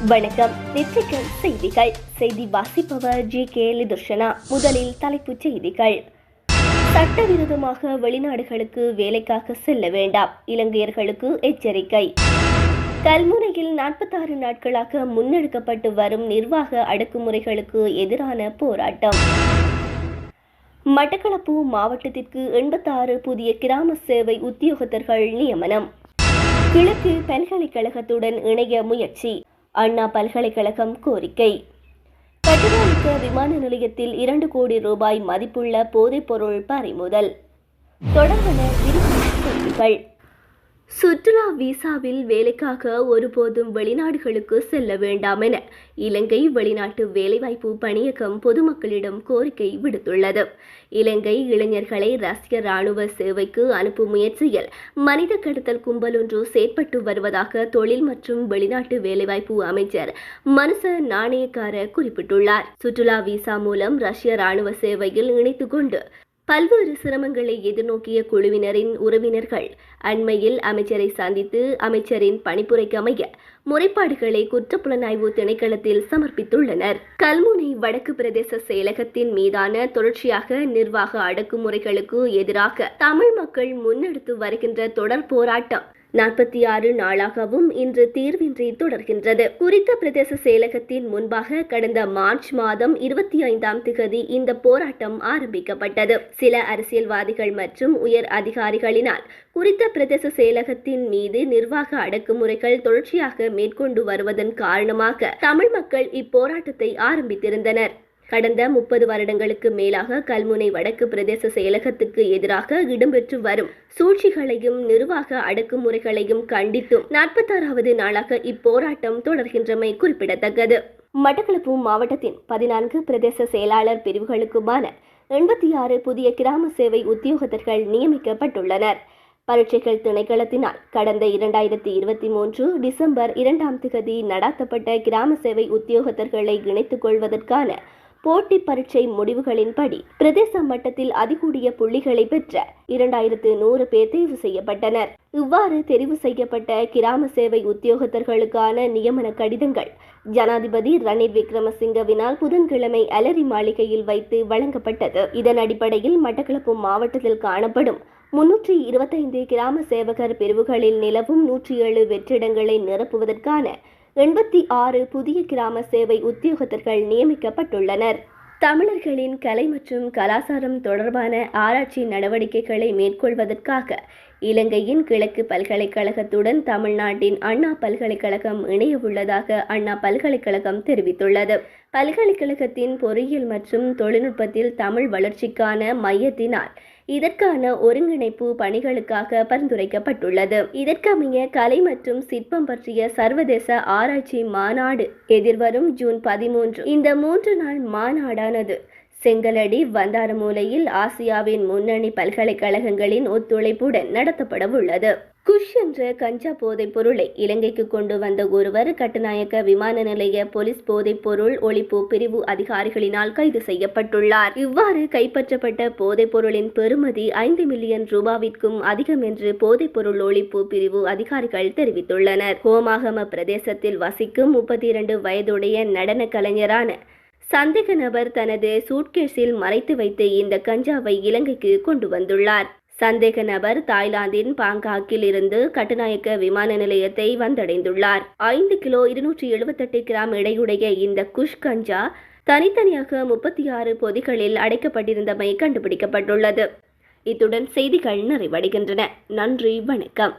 வணக்கம். நெற்றிக்கண் செய்திகள். செய்தி வாசிப்பவர் ஜி.கே. லிதுர்ஷனா. முதலில் தலைப்புச் செய்திகள். சட்டவிரோதமாக வெளிநாடுகளுக்கு வேலைக்காக செல்ல வேண்டாம், இலங்கையர்களுக்கு எச்சரிக்கை. கல்முனையில் 46 நாட்களாக முன்னெடுக்கப்பட்டு வரும் நிர்வாக அடக்குமுறைகளுக்கு எதிரான போராட்டம். மட்டக்களப்பு மாவட்டத்திற்கு 86 புதிய கிராம சேவை உத்தியோகத்தர்கள் நியமனம். கிழக்கு பல்கலைக்கழகத்துடன் இணைய முயற்சி, அண்ணா பல்கலைக்கழகம் கோரிக்கை. கட்டுநாயக்க விமான நிலையத்தில் 2 கோடி ரூபாய் மதிப்புள்ள போதைப்பொருள் பறிமுதல். தொடர்பான விரிவான செய்திகள். சுற்றுலா விசாவில் வேலைக்காக ஒருபோதும் வெளிநாடுகளுக்கு செல்ல வேண்டாம் என இலங்கை வெளிநாட்டு வேலைவாய்ப்பு பணியகம் பொதுமக்களிடம் கோரிக்கை விடுத்துள்ளது. இலங்கை இளைஞர்களை ரஷ்ய ராணுவ சேவைக்கு அனுப்பும் முயற்சியில் மனித கடத்தல் கும்பலொன்று செயற்பட்டு வருவதாக தொழில் மற்றும் வெளிநாட்டு வேலைவாய்ப்பு அமைச்சர் மனுச நாணயக்கார குறிப்பிட்டுள்ளார். சுற்றுலா விசா மூலம் ரஷ்ய ராணுவ சேவையில் இணைத்துக் கொண்டு பல்வேறு சிரமங்களை எதிர்நோக்கிய குழுவினரின் உறவினர்கள் அண்மையில் அமைச்சரை சந்தித்து அமைச்சரின் பணிப்புரைக்கு அமைய முறைப்பாடுகளை குற்றப்புலனாய்வு திணைக்களத்தில் சமர்ப்பித்துள்ளனர். கல்முனை வடக்கு பிரதேச செயலகத்தின் மீதான தொடர்ச்சியாக நிர்வாக அடக்குமுறைகளுக்கு எதிராக தமிழ் மக்கள் முன்னெடுத்து வருகின்ற தொடர் போராட்டம் 46 நாளாகவும் இன்று தீர்வின்றி தொடர்கின்றது. குறித்த பிரதேச செயலகத்தின் முன்பாக கடந்த மார்ச் மாதம் 25ஆம் திகதி இந்த போராட்டம் ஆரம்பிக்கப்பட்டது. சில அரசியல்வாதிகள் மற்றும் உயர் அதிகாரிகளினால் குறித்த பிரதேச செயலகத்தின் மீது நிர்வாக அடக்குமுறைகள் தொடர்ச்சியாக மேற்கொண்டு வருவதன் காரணமாக தமிழ் மக்கள் இப்போராட்டத்தை ஆரம்பித்திருந்தனர். கடந்த 30 வருடங்களுக்கு மேலாக கல்முனை வடக்கு பிரதேச செயலகத்துக்கு எதிராக இடம்பெற்று வரும் சூழ்ச்சிகளையும் நிர்வாக அடக்குமுறைகளையும் கண்டித்தும் 46வது நாளாக இப்போராட்டம் தொடர்கின்றமை குறிப்பிடத்தக்கது. மட்டக்களப்பு மாவட்டத்தின் 14 பிரதேச செயலாளர் பிரிவுகளுக்குமான 86 புதிய கிராம சேவை உத்தியோகத்தர்கள் நியமிக்கப்பட்டுள்ளனர். பரீட்சைகள் திணைக்களத்தினால் கடந்த 2023 டிசம்பர் 2ஆம் திகதி நடாத்தப்பட்ட கிராம சேவை உத்தியோகத்தர்களை இணைத்துக் கொள்வதற்கான போட்டி பரீட்சை முடிவுகளின்படி பிரதேச மட்டத்தில் அதிகூடிய புள்ளிகளை பெற்ற 2100 பேர் தேர்வு செய்யப்பட்டனர். இவ்வாறு தெரிவு செய்யப்பட்ட கிராம சேவை உத்தியோகத்தர்களுக்கான நியமன கடிதங்கள் ஜனாதிபதி ரணில் விக்ரமசிங்கவினால் புதன்கிழமை அலரி மாளிகையில் வைத்து வழங்கப்பட்டது. இதன் அடிப்படையில் மட்டக்களப்பு மாவட்டத்தில் காணப்படும் 325 கிராம சேவகர் பிரிவுகளில் நிலவும் 107 வெற்றிடங்களை நிரப்புவதற்கான 86 புதிய கிராம சேவை உத்தியோகத்தர்கள் நியமிக்கப்பட்டுள்ளனர். தமிழர்களின் கலை மற்றும் கலாச்சாரம் தொடர்பான ஆராய்ச்சி நடவடிக்கைகளை மேற்கொள்வதற்காக இலங்கையின் கிழக்கு பல்கலைக்கழகத்துடன் தமிழ்நாட்டின் அண்ணா பல்கலைக்கழகம் இணைய உள்ளதாக அண்ணா பல்கலைக்கழகம் தெரிவித்துள்ளது. பல்கலைக்கழகத்தின் பொறியியல் மற்றும் தொழில்நுட்பத்தில் தமிழ் வளர்ச்சிக்கான மையத்தினால் இதற்கான ஒருங்கிணைப்பு பணிகளுக்காக பரிந்துரைக்கப்பட்டுள்ளது. இதற்கமைய கலை மற்றும் சிற்பம் பற்றிய சர்வதேச ஆராய்ச்சி மாநாடு எதிர்வரும் ஜூன் 13 இந்த 3 நாள் மாநாடானது செங்கலடி வந்தாரமூலையில் ஆசியாவின் முன்னணி பல்கலைக்கழகங்களின் ஒத்துழைப்புடன் நடத்தப்படவுள்ளது. குஷ் என்ற கஞ்சா போதைப் பொருளை இலங்கைக்கு கொண்டு வந்த ஒருவர் கட்டுநாயக்க விமான நிலைய போலீஸ் போதைப் பொருள் ஒழிப்பு பிரிவு அதிகாரிகளினால் கைது செய்யப்பட்டுள்ளார். இவ்வாறு கைப்பற்றப்பட்ட போதைப் பொருளின் பெறுமதி 5 மில்லியன் ரூபாவிற்கும் அதிகம் என்று போதைப் பொருள் ஒழிப்பு பிரிவு அதிகாரிகள் தெரிவித்துள்ளனர். ஹோமாகம பிரதேசத்தில் வசிக்கும் 32 வயதுடைய நடன கலைஞரான சந்தேக நபர் தனது சூட்கேஸில் மறைத்து வைத்து இந்த கஞ்சாவை இலங்கைக்கு கொண்டு வந்துள்ளார். சந்தேக நபர் தாய்லாந்தின் பாங்காக்கில் இருந்து கட்டுநாயக்க விமான நிலையத்தை வந்தடைந்துள்ளார். 5 கிலோ 278 கிராம் எடையுடைய இந்த குஷ் கஞ்சா தனித்தனியாக 36 பொதிகளில் அடைக்கப்பட்டிருந்தமை கண்டுபிடிக்கப்பட்டுள்ளது. இத்துடன் செய்திகள் நிறைவடைகின்றன. நன்றி, வணக்கம்.